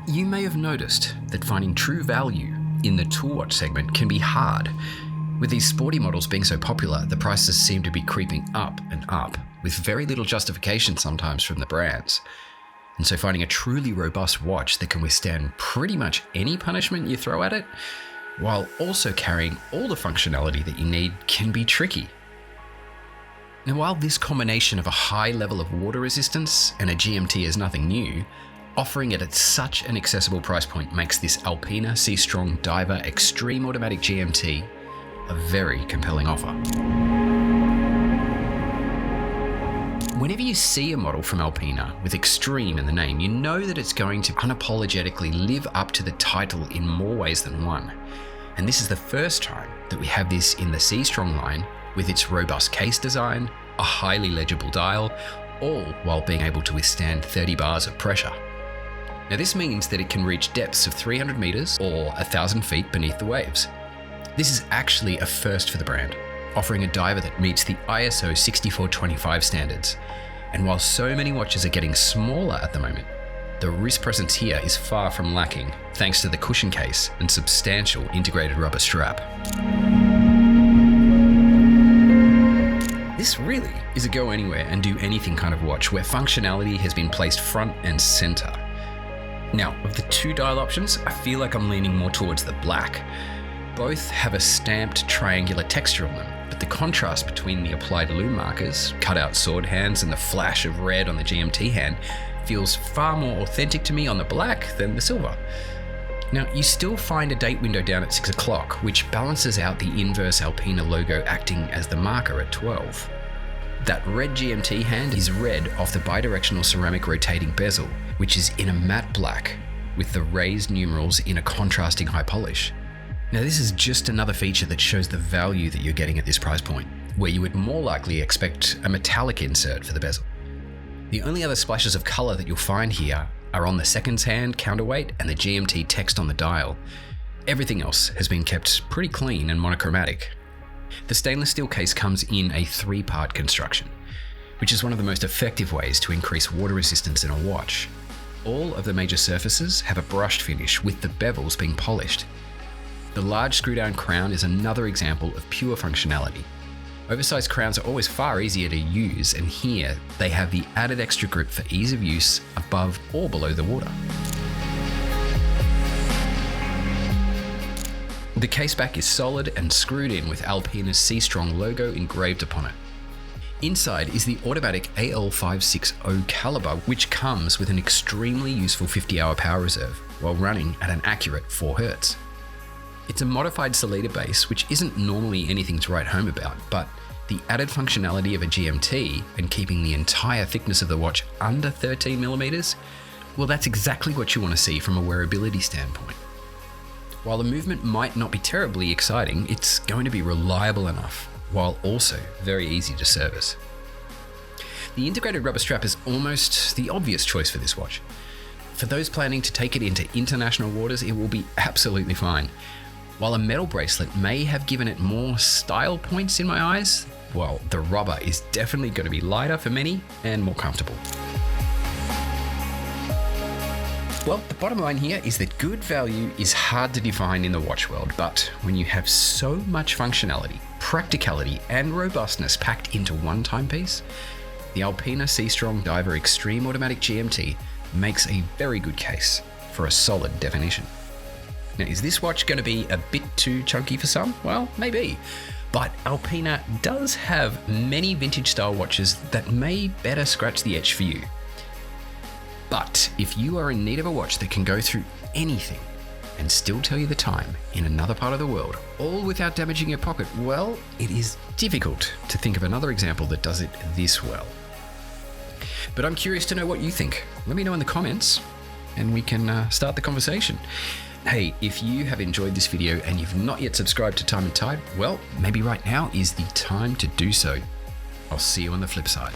You may have noticed that finding true value in the tool watch segment can be hard. With these sporty models being so popular, the prices seem to be creeping up and up, with very little justification sometimes from the brands. And so finding a truly robust watch that can withstand pretty much any punishment you throw at it, while also carrying all the functionality that you need, can be tricky. Now, while this combination of a high level of water resistance and a GMT is nothing new, offering it at such an accessible price point makes this Alpina Seastrong Diver Extreme Automatic GMT a very compelling offer. Whenever you see a model from Alpina with Extreme in the name, you know that it's going to unapologetically live up to the title in more ways than one. And this is the first time that we have this in the Seastrong line, with its robust case design, a highly legible dial, all while being able to withstand 30 bars of pressure. Now this means that it can reach depths of 300 meters or 1,000 feet beneath the waves. This is actually a first for the brand, offering a diver that meets the ISO 6425 standards. And while so many watches are getting smaller at the moment, the wrist presence here is far from lacking, thanks to the cushion case and substantial integrated rubber strap. This really is a go anywhere and do anything kind of watch where functionality has been placed front and center. Now, of the two dial options, I feel like I'm leaning more towards the black. Both have a stamped triangular texture on them, but the contrast between the applied lume markers, cut-out sword hands, and the flash of red on the GMT hand feels far more authentic to me on the black than the silver. Now, you still find a date window down at 6 o'clock, which balances out the inverse Alpina logo acting as the marker at 12. That red GMT hand is red off the bidirectional ceramic rotating bezel, which is in a matte black, with the raised numerals in a contrasting high polish. Now, this is just another feature that shows the value that you're getting at this price point, where you would more likely expect a metallic insert for the bezel. The only other splashes of color that you'll find here are on the seconds hand counterweight and the GMT text on the dial. Everything else has been kept pretty clean and monochromatic. The stainless steel case comes in a 3-part construction, which is one of the most effective ways to increase water resistance in a watch. All of the major surfaces have a brushed finish, with the bevels being polished. The large screw-down crown is another example of pure functionality. Oversized crowns are always far easier to use, and here they have the added extra grip for ease of use above or below the water. The case back is solid and screwed in with Alpina's Seastrong logo engraved upon it. Inside is the automatic AL560 caliber, which comes with an extremely useful 50-hour power reserve while running at an accurate 4 Hz. It's a modified Sellita base, which isn't normally anything to write home about, but the added functionality of a GMT and keeping the entire thickness of the watch under 13mm, well, that's exactly what you want to see from a wearability standpoint. While the movement might not be terribly exciting, it's going to be reliable enough, while also very easy to service. The integrated rubber strap is almost the obvious choice for this watch. For those planning to take it into international waters, it will be absolutely fine. While a metal bracelet may have given it more style points in my eyes, well, the rubber is definitely going to be lighter for many and more comfortable. Well, the bottom line here is that good value is hard to define in the watch world, but when you have so much functionality, practicality, and robustness packed into one timepiece, the Alpina Seastrong Diver Extreme Automatic GMT makes a very good case for a solid definition. Now, is this watch going to be a bit too chunky for some? Well, maybe. But Alpina does have many vintage style watches that may better scratch the itch for you. But if you are in need of a watch that can go through anything and still tell you the time in another part of the world, all without damaging your pocket, well, it is difficult to think of another example that does it this well. But I'm curious to know what you think. Let me know in the comments and we can start the conversation. Hey, if you have enjoyed this video and you've not yet subscribed to Time+Tide, well, maybe right now is the time to do so. I'll see you on the flip side.